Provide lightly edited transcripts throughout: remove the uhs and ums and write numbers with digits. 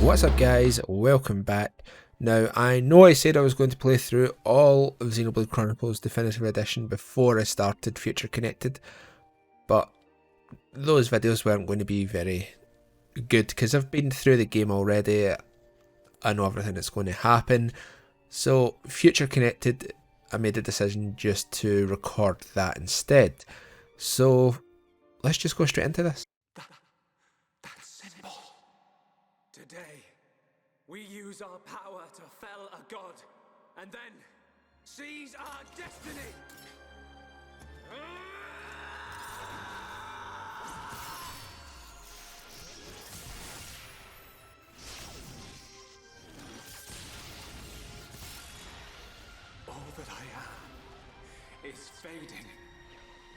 What's up guys, welcome back. Now I know I said I was going to play through all of Xenoblade Chronicles Definitive Edition before I started Future Connected, but those videos weren't going to be very good because I've been through the game already. I know everything that's going to happen. So Future Connected, I made a decision just to record that instead. So let's just go straight into this. That's simple. Today, we use our power to fell a god, and then seize our destiny! All that I am is fading.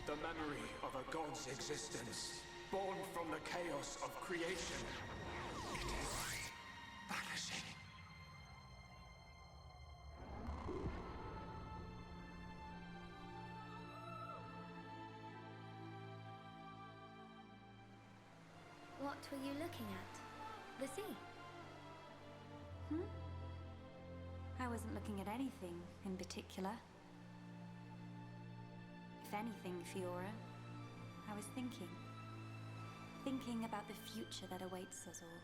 The memory of a god's existence, born from the chaos of creation. It is vanishing. What were you looking at? The sea? I wasn't looking at anything in particular. If anything, Fiora, I was thinking. Thinking about the future that awaits us all.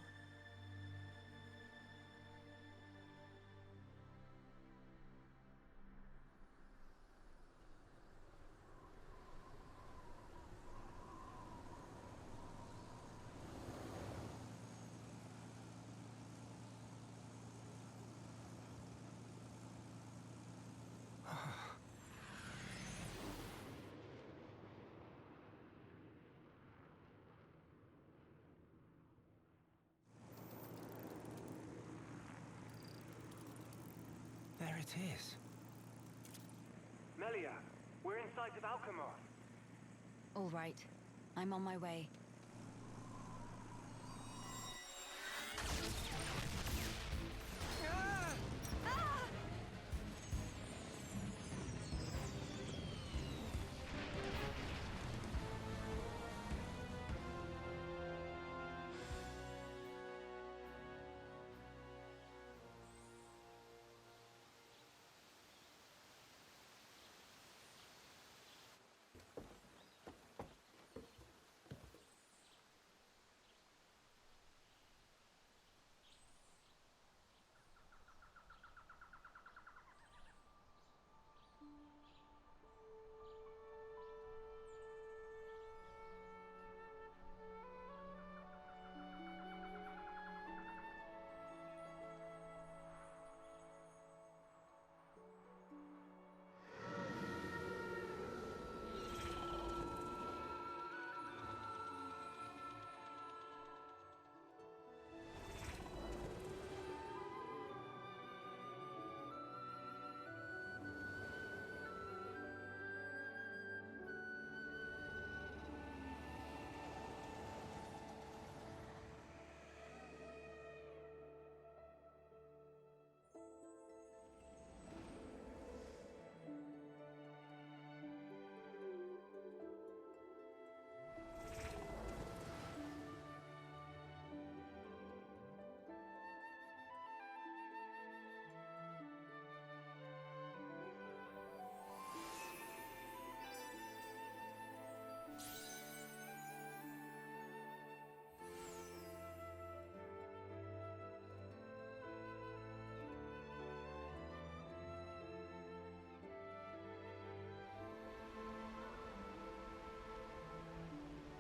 There it is. Melia, we're in sight of Alchemoth. All right, I'm on my way.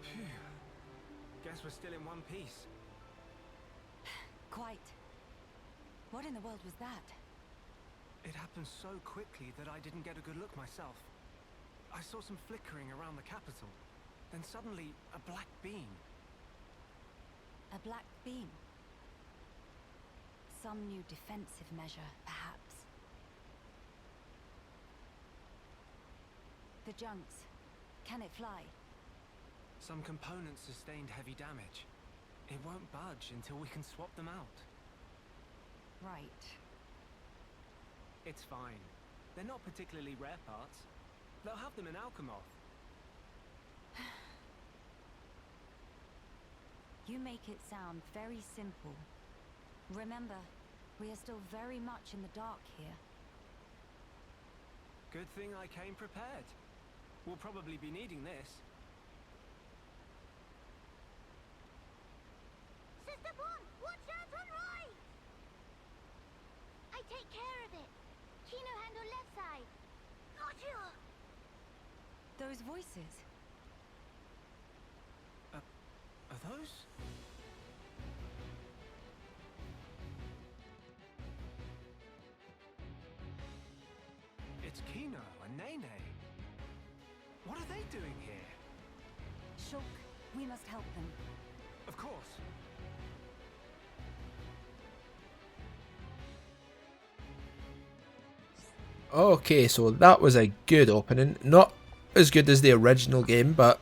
Phew. Guess we're still in one piece. Quite. What in the world was that? It happened so quickly that I didn't get a good look myself. I saw some flickering around the capital. Then suddenly, a black beam. A black beam? Some new defensive measure, perhaps. The junks. Can it fly? Some components sustained heavy damage. It won't budge until we can swap them out. Right. It's fine. They're not particularly rare parts. They'll have them in Alchemoth. You make it sound very simple. Remember, we are still very much in the dark here. Good thing I came prepared. We'll probably be needing this. Sister Bon, watch out on right! I take care of it. Kino handle left side. Gotcha! Those voices. Are those? It's Kino and Nene. What are they doing here? Shulk, we must help them. Of course. Okay, so that was a good opening. Not as good as the original game, but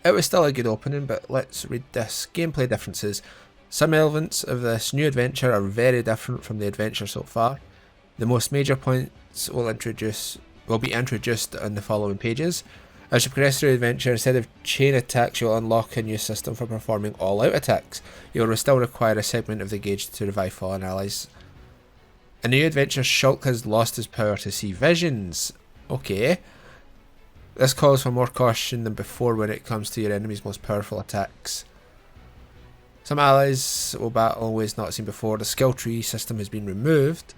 it was still a good opening. But let's read this. Gameplay differences. Some elements of this new adventure are very different from the adventure so far. The most major points will be introduced on the following pages. As you progress through the adventure, instead of chain attacks, you'll unlock a new system for performing all-out attacks. You will still require a segment of the gauge to revive fallen allies. In the new adventure, Shulk has lost his power to see visions. Okay. This calls for more caution than before when it comes to your enemy's most powerful attacks. Some allies will battle in ways not seen before. The skill tree system has been removed.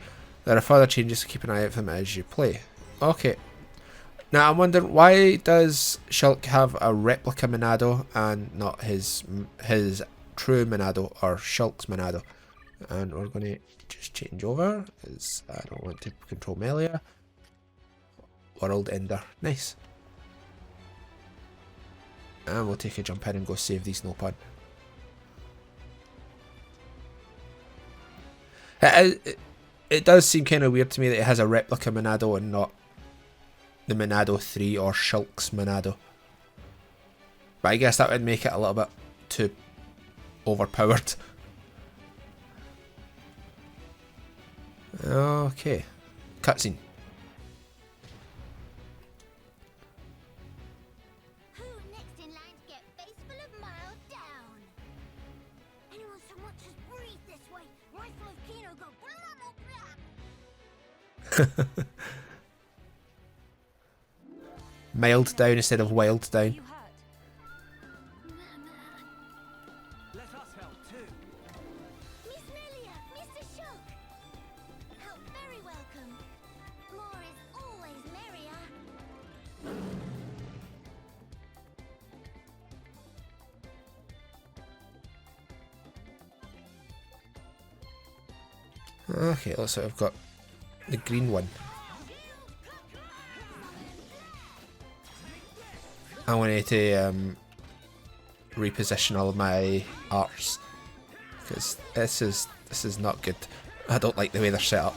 There are further changes, so keep an eye out for them as you play. Okay. Now I'm wondering, why does Shulk have a replica Monado and not his true Monado, or Shulk's Monado? And we're going to just change over, because I don't want to control Melia. World Ender. Nice. And we'll take a jump in and go save these Snowpun. It does seem kind of weird to me that it has a replica Monado and not the Monado 3 or Shulk's Monado. But I guess that would make it a little bit too overpowered. Okay. Cutscene. Who next in line to get face full of miles down? Anyone so much as breathe this way, rifle of Kino go blah blah blah. Mild down instead of wild down. You hurt? Let us help too. Miss Melia, Mr. Shulk. Help very welcome. More is always merrier. Okay, looks like I've got the green one. I wanted to reposition all of my arts, because this is not good. I don't like the way they're set up.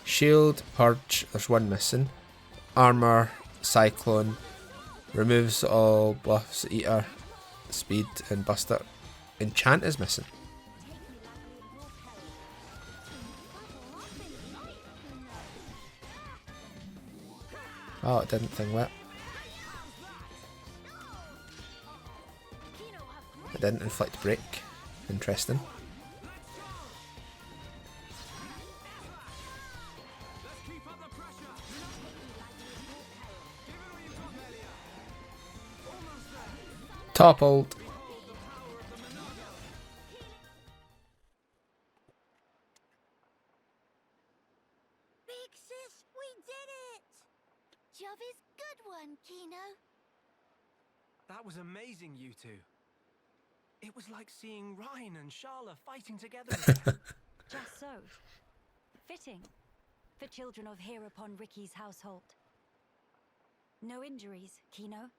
Shield, Purge, there's one missing. Armor, Cyclone, removes all buffs, Eater, Speed and Buster. Enchant is missing. Oh, it didn't thing wet. It didn't inflict break. Interesting. Toppled. Big sis, we did it! Job is good one, Kino. That was amazing, you two. It was like seeing Ryan and Sharla fighting together again. Just so. Fitting. For children of Hereupon Ricky's household. No injuries, Kino?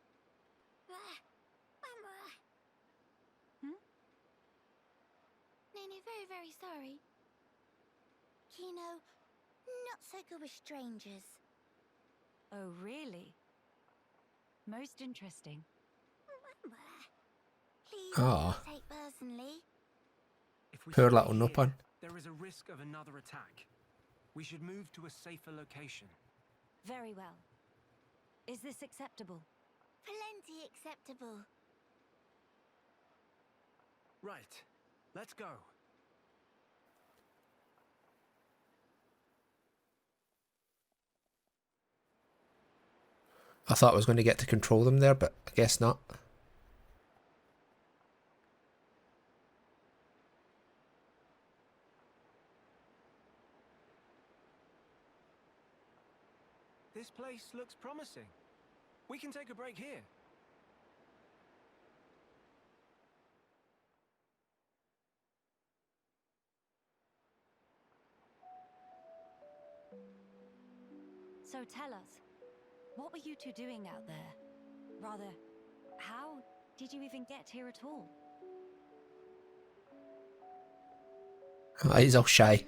Nene, very, very sorry. Kino, not so good with strangers. Oh, really? Most interesting. Please Ah. don't take personally. If we Poor stay little here, Nopon. there is a risk of another attack. We should move to a safer location. Very well. Is this acceptable? Plenty acceptable. Right. Let's go. I thought I was going to get to control them there, but I guess not. This place looks promising. We can take a break here. So tell us, what were you two doing out there? Rather, how did you even get here at all? Oh, he's all shy.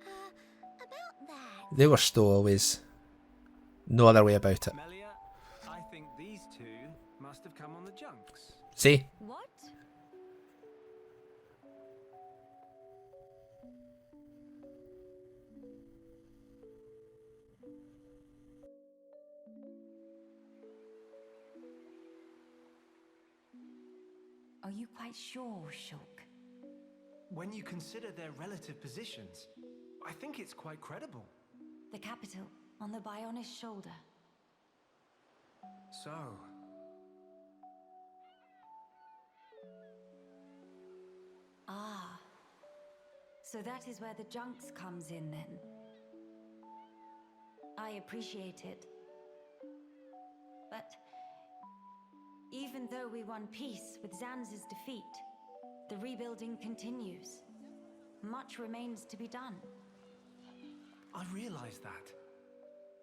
About that. They were stowaways. No other way about it. Melia, I think these two must have come on the junks. See? What? Are you quite sure, Shulk? When you consider their relative positions, I think it's quite credible. The capital, on the Bionist shoulder. So, Ah. So that is where the junks comes in then. I appreciate it. But even though we won peace with Zanz's defeat, the rebuilding continues. Much remains to be done. I realize that.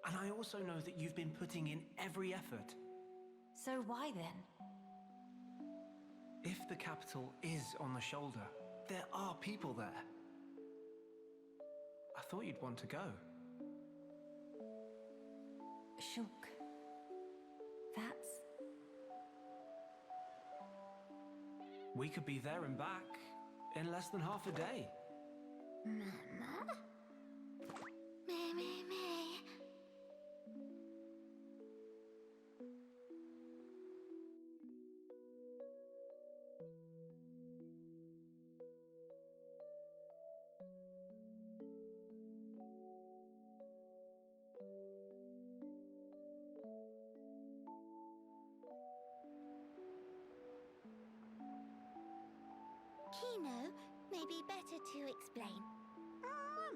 And I also know that you've been putting in every effort. So why then? If the capital is on the shoulder, there are people there. I thought you'd want to go. Shulk. That's... We could be there and back in less than half a day. Mama? Me. Kino, may be better to explain. Mama,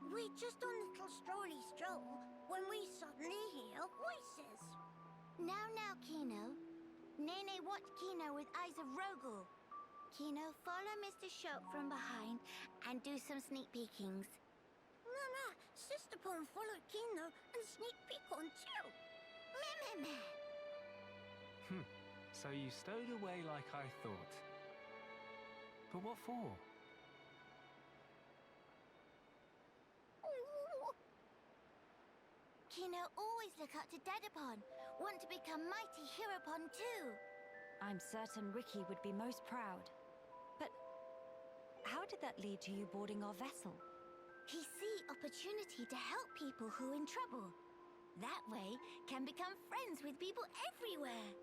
we're just on a little strolly stroll when we suddenly hear voices. Now, Kino. Nene watch Kino with eyes of Rogel. Kino, follow Mr. Shulk from behind and do some sneak peekings. Mama, Sister Pon followed Kino and sneak peek on too. Meh. So you stowed away like I thought. But what for? Ooh. Kino always look up to Dedapon. Want to become mighty Heropon too. I'm certain Ricky would be most proud. But how did that lead to you boarding our vessel? He see opportunity to help people who in trouble. That way can become friends with people everywhere.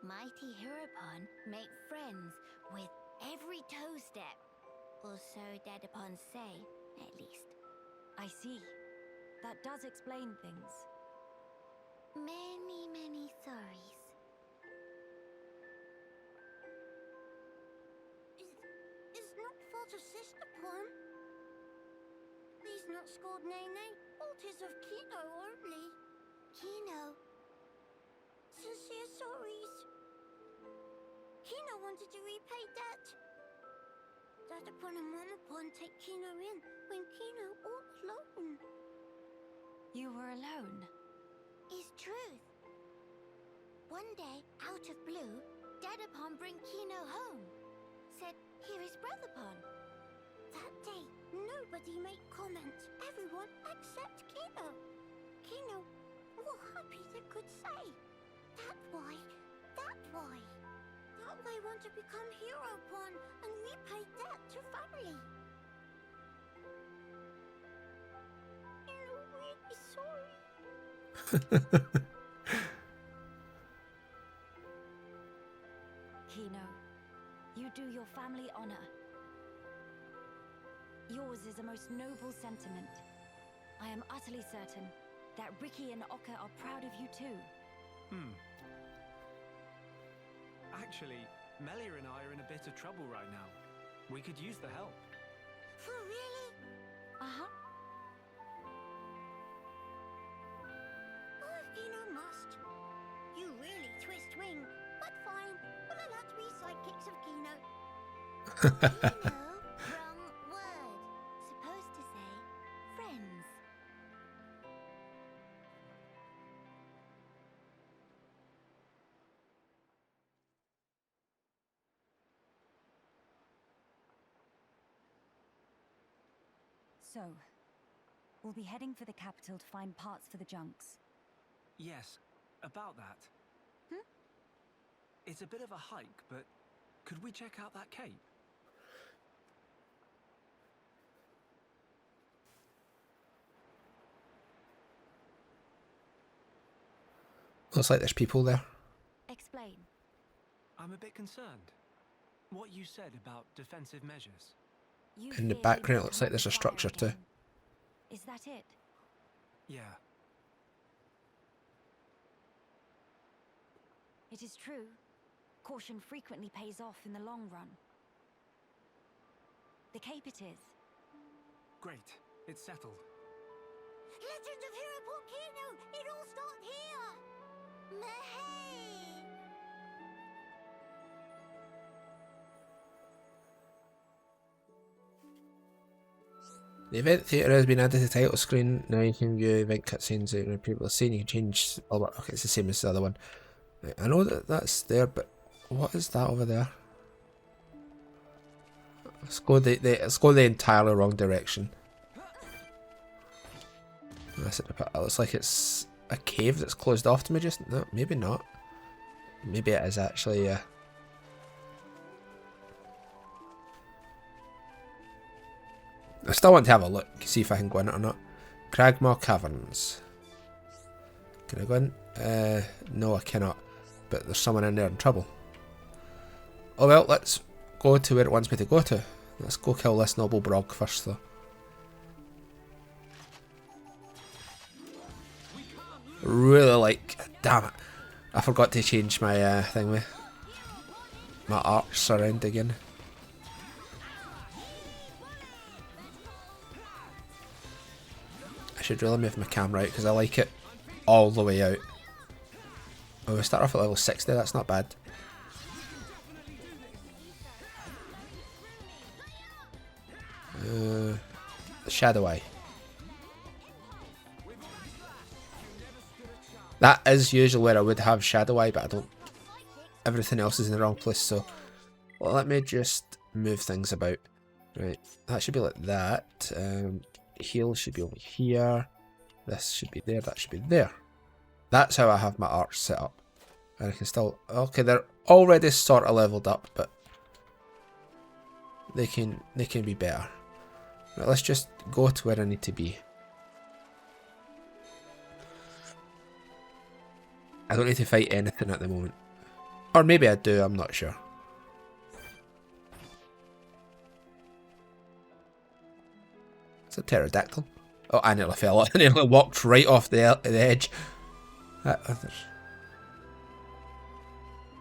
Mighty Heropon make friends with every toe step. Or so Dedapon say, at least. I see. That does explain things. Many sorries. Is not fault of Sister Pon. He's not scored Nene. Fault is of Kino only. Kino. Sincere sorries. Kino wanted to repay debt. Dedapon and Monopon take Kino in when Kino all alone. You were alone? Is truth. One day, out of blue, Dedapon bring Kino home. Said, here is Brother Pon. That day, nobody make comment. Everyone except Kino. Kino, more happy they could say. That why. That they want to become Heropon and repay debt to family. Kino really sorry. most noble sentiment. I am utterly certain that Ricky and Oka are proud of you too. Actually, Melia and I are in a bit of trouble right now. We could use the help. For really? Uh-huh. Oh, if Kino must. You really twist wing. But fine. We'll allow to be sidekicks of Kino. Kino? Wrong word. Supposed to say friends. So, we'll be heading for the capital to find parts for the junks. Yes, about that. Hmm? It's a bit of a hike, but could we check out that cape? Looks like there's people there. Explain. I'm a bit concerned. What you said about defensive measures. You In the fear background, it you'll looks like come there's a under structure fire too. again. Is that it? Yeah. It is true. Caution frequently pays off in the long run. The cape it is. Great. It's settled. Legend of Hero Volcano! It all started here! Mehey! The event theatre has been added to the title screen. Now you can view event cutscenes that people are seeing. You can change. Oh, okay, it's the same as the other one. Right, I know that that's there, but what is that over there? Let's go the entirely wrong direction. That's it. It looks like it's a cave that's closed off to me. Just no, maybe not. Maybe it is actually. I still want to have a look, see if I can go in it or not. Cragmaw Caverns. Can I go in? No, I cannot. But there's someone in there in trouble. Oh well, let's go to where it wants me to go to. Let's go kill this noble brog first, though. Really like... Damn it. I forgot to change my thing with my arcs around again. I should really move my camera out because I like it all the way out. Oh, we start off at level 60, that's not bad. Shadow Eye. That is usually where I would have Shadow Eye, but I don't. Everything else is in the wrong place, so well, let me just move things about. Right, that should be like that. Heal should be over here. This should be there. That should be there. That's how I have my arcs set up. And I can still... Okay, they're already sort of leveled up, but they can be better. Right, let's just go to where I need to be. I don't need to fight anything at the moment. Or maybe I do, I'm not sure. It's a pterodactyl. Oh, I nearly fell. I nearly walked right off the edge.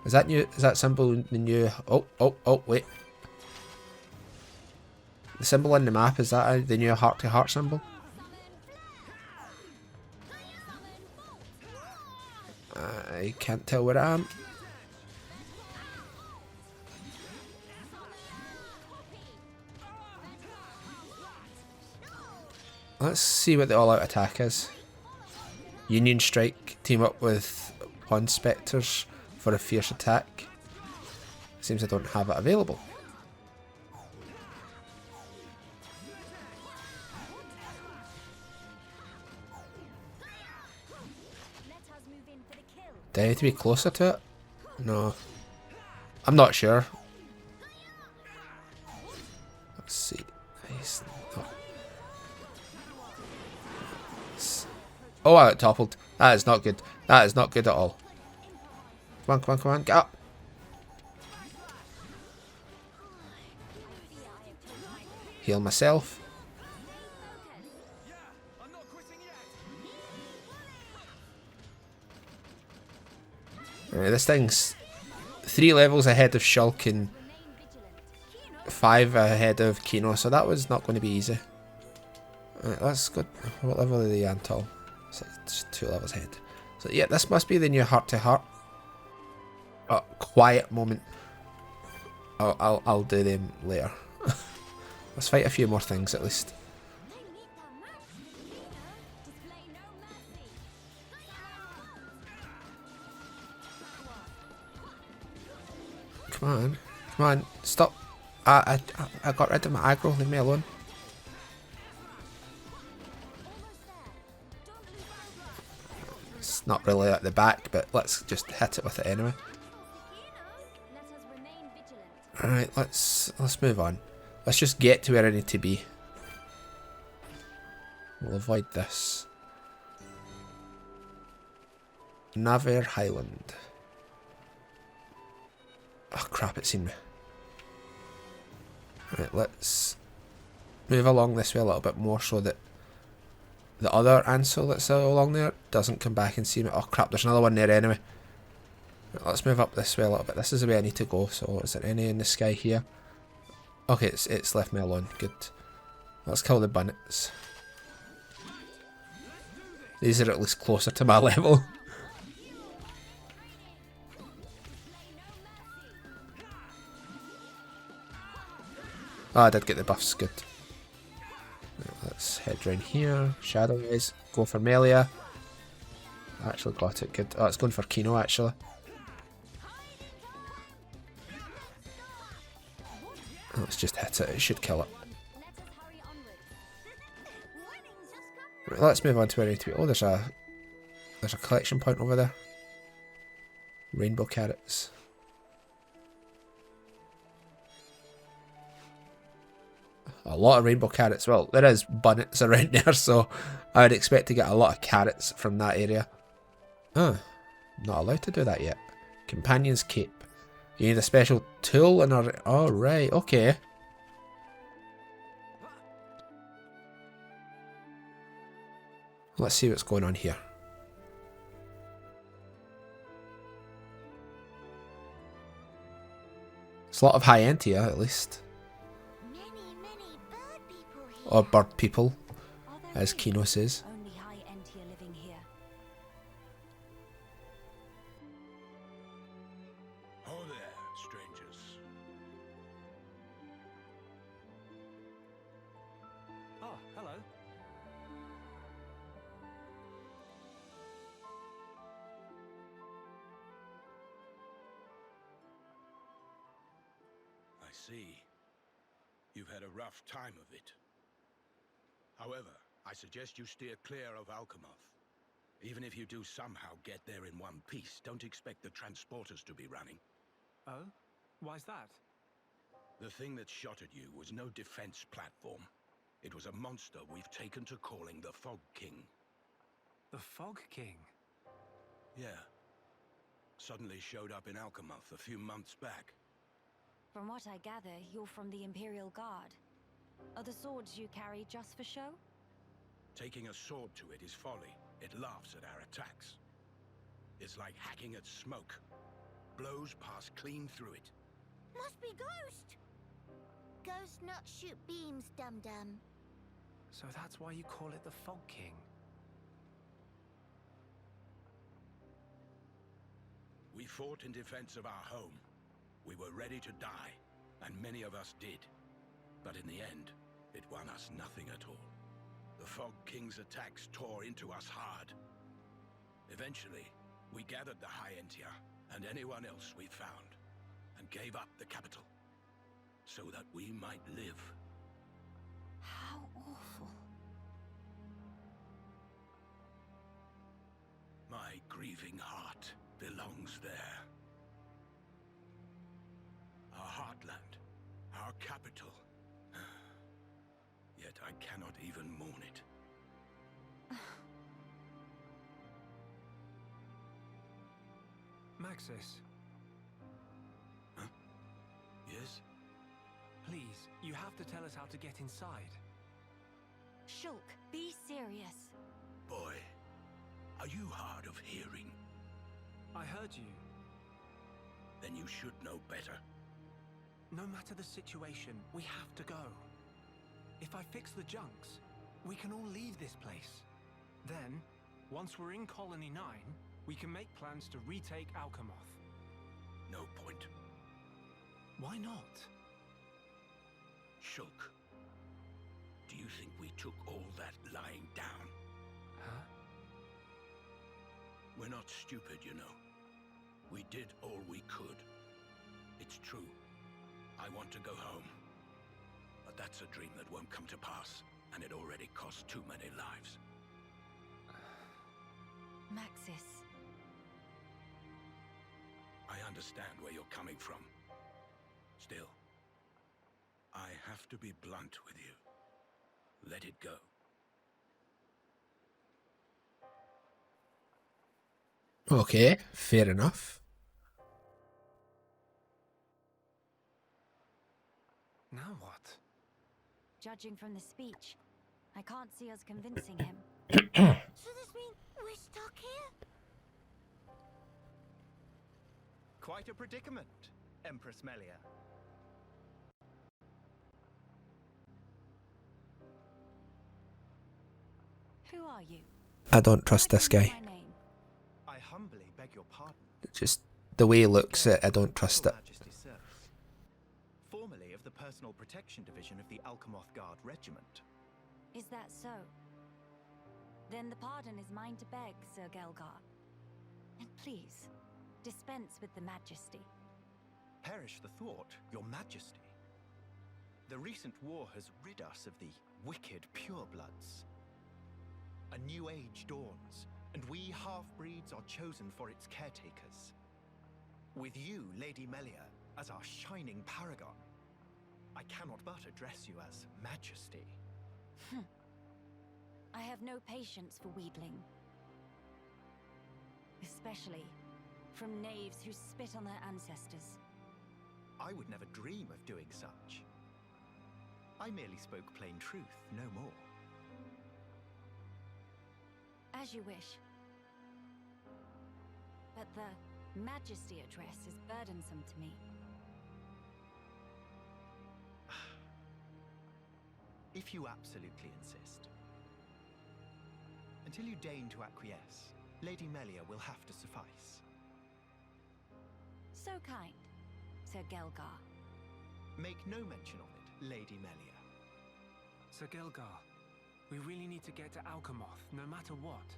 Is that new? Is that symbol the new? Oh, wait. The symbol on the map, is that the new heart-to-heart symbol? I can't tell where I am. Let's see what the all-out attack is. Union Strike, team up with Pond Spectres for a fierce attack. Seems I don't have it available. Do I need to be closer to it? No. I'm not sure. Let's see. Nice. Oh, I got toppled. That is not good. That is not good at all. Come on, get up. Heal myself. Right, this thing's 3 levels ahead of Shulk and 5 ahead of Kino, so that was not going to be easy. Right, let's go. What level are the Antol? So it's 2 levels ahead. So yeah, this must be the new heart to heart. Oh, quiet moment. I'll do them later. Let's fight a few more things at least. Come on, come on, stop! I got rid of my aggro. Leave me alone. It's not really at the back, but let's just hit it with it anyway. Alright, let's move on. Let's just get to where I need to be. We'll avoid this. Navarre Highland. Oh crap, it's seen me. Right, let's move along this way a little bit more so that the other Ansel that's along there doesn't come back and see me. Oh crap, there's another one there anyway. Right, let's move up this way a little bit. This is the way I need to go. So is there any in the sky here? Okay, it's left me alone. Good. Let's kill the bunnets. These are at least closer to my level. Oh, I did get the buffs. Good. Right, let's head round here. Shadow Eyes. Go for Melia. Actually got it. Good. Oh, it's going for Kino actually. Let's just hit it. It should kill it. Right, let's move on to where I need to be. Oh, there's a collection point over there. Rainbow carrots. A lot of rainbow carrots. Well, there is bunnets around there, so I would expect to get a lot of carrots from that area. Oh, not allowed to do that yet. Companion's Cape. You need a special tool in order. Oh, right, okay. Let's see what's going on here. It's a lot of high end here, at least. Or bird people, as Kino says. Only high Entia living here. Oh there, strangers. Oh, hello. I see. You've had a rough time of it. However, I suggest you steer clear of Alchemoth. Even if you do somehow get there in one piece, don't expect the transporters to be running. Oh? Why's that? The thing that shot at you was no defense platform. It was a monster we've taken to calling the Fog King. The Fog King? Yeah. Suddenly showed up in Alchemoth a few months back. From what I gather, you're from the Imperial Guard. Are the swords you carry just for show? Taking a sword to it is folly. It laughs at our attacks. It's like hacking at smoke. Blows pass clean through it. Must be Ghost! Ghost not shoot beams, dum-dum. So that's why you call it the Fog King? We fought in defense of our home. We were ready to die, and many of us did. But in the end, it won us nothing at all. The Fog King's attacks tore into us hard. Eventually, we gathered the High Entia and anyone else we found, and gave up the capital, so that we might live. How awful. My grieving heart belongs there. Our heartland, our capital. Yet I cannot even mourn it. Maxis, Huh? Yes? please, you have to tell us how to get inside. Shulk, be serious. Boy, are you hard of hearing? I heard you. Then you should know better. No matter the situation, we have to go. If I fix the junks, we can all leave this place. Then, once we're in Colony 9, we can make plans to retake Alchemoth. No point. Why not? Shulk, do you think we took all that lying down? Huh? We're not stupid, you know. We did all we could. It's true. I want to go home. But that's a dream that won't come to pass, and it already cost too many lives. Maxis. I understand where you're coming from. Still, I have to be blunt with you. Let it go. Okay, fair enough. Now what? Judging from the speech, I can't see us convincing him. So this means we're stuck here? Quite a predicament, Empress Melia. Who are you? I don't trust this Why do you guy. know my name? I humbly beg your pardon. Just the way he looks at it, I don't trust it. Majesty's service. Formerly of the Personal Protection Division of the Alchemoth Guard Regiment. Is that so? Then the pardon is mine to beg, Sir Gelgar. And please, dispense with the majesty. Perish the thought, your majesty. The recent war has rid us of the wicked purebloods. A new age dawns, and we half-breeds are chosen for its caretakers. With you, Lady Melia, as our shining paragon, I cannot but address you as Majesty. I have no patience for wheedling. Especially from knaves who spit on their ancestors. I would never dream of doing such. I merely spoke plain truth, no more. As you wish. But the Majesty address is burdensome to me. If you absolutely insist. Until you deign to acquiesce, Lady Melia will have to suffice. So kind, Sir Gelgar. Make no mention of it, Lady Melia. Sir Gelgar, we really need to get to Alchemoth, no matter what.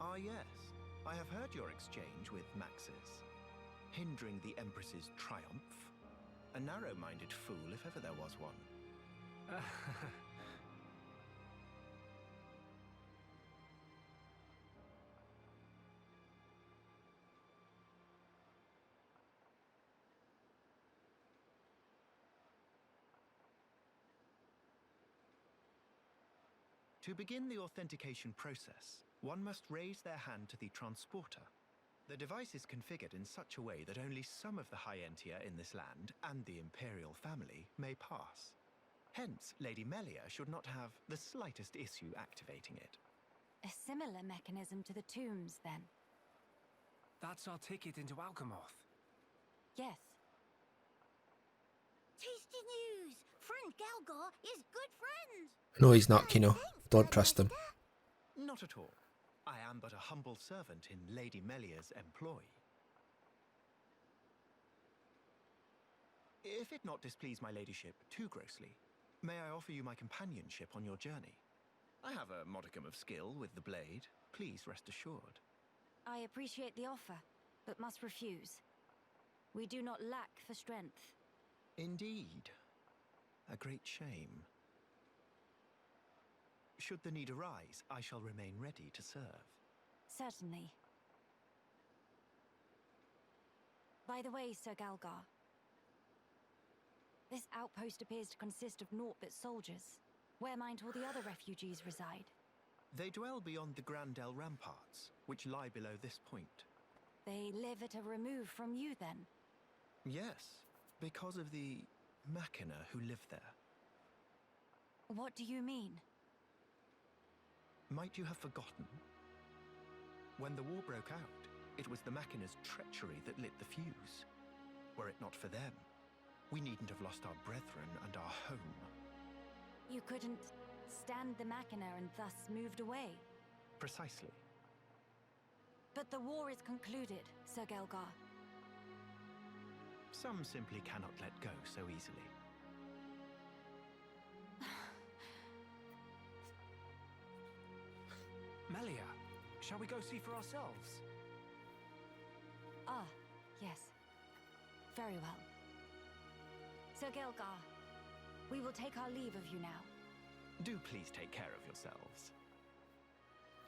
Ah yes, I have heard your exchange with Maxis. Hindering the Empress's triumph. A narrow-minded fool if ever there was one. To begin the authentication process, one must raise their hand to the transporter. The device is configured in such a way that only some of the high entier in this land and the Imperial family may pass. Hence, Lady Melia should not have the slightest issue activating it. A similar mechanism to the tombs, then. That's our ticket into Alchemoth. Yes. Tasty news! Friend Gelgar is good friend! No, he's not, Kino. Don't trust him. Not at all. I am but a humble servant in Lady Melia's employ. If it not displease my ladyship too grossly, may I offer you my companionship on your journey? I have a modicum of skill with the blade. Please rest assured. I appreciate the offer, but must refuse. We do not lack for strength. Indeed. A great shame. Should the need arise, I shall remain ready to serve. Certainly. By the way, Sir Gelgar, this outpost appears to consist of naught but soldiers. Where might all the other refugees reside? They dwell beyond the Grandel ramparts, which lie below this point. They live at a remove from you, then? Yes, because of the Machina who live there. What do you mean? Might you have forgotten? When the war broke out, it was the Machina's treachery that lit the fuse. Were it not for them, we needn't have lost our brethren and our home. You couldn't stand the machina and thus moved away. Precisely. But the war is concluded, Sir Gelgar. Some simply cannot let go so easily. Melia, shall we go see for ourselves? Ah, yes. Very well. Sir Gelgar, we will take our leave of you now. Do please take care of yourselves.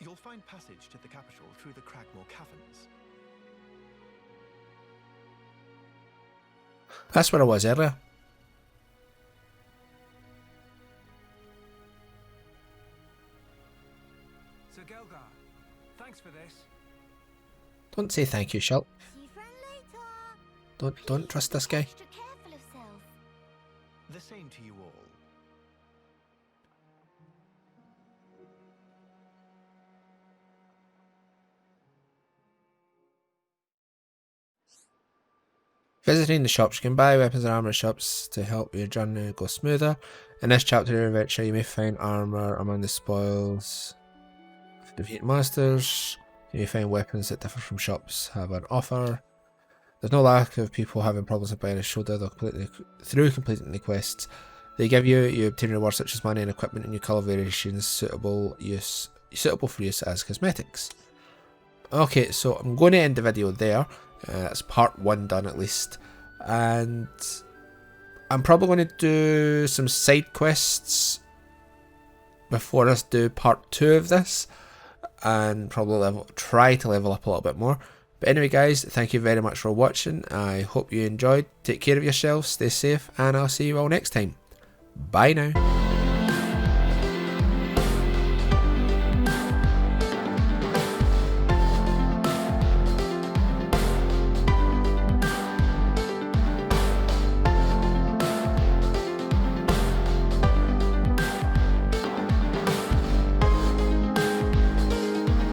You'll find passage to the capital through the Cragmore Caverns. That's where I was earlier. Sir Gelgar, thanks for this. Don't say thank you, Shalt. See you friend later. Don't trust this guy. Extra careful of self. The same to you all. Visiting the shops, you can buy weapons and armor shops to help your journey go smoother. In this chapter of your adventure, you may find armor among the spoils of defeated monsters. You may find weapons that differ from shops have on offer. There's no lack of people having problems with buying a shoulder through completing the quests. They give you obtain rewards such as money and equipment and new colour variations suitable for use as cosmetics. Okay, so I'm going to end the video there. That's part 1 done at least, and I'm probably going to do some side quests before I do part 2 of this, and probably try to level up a little bit more. But anyway guys, thank you very much for watching. I hope you enjoyed. Take care of yourselves, stay safe, and I'll see you all next time. Bye now.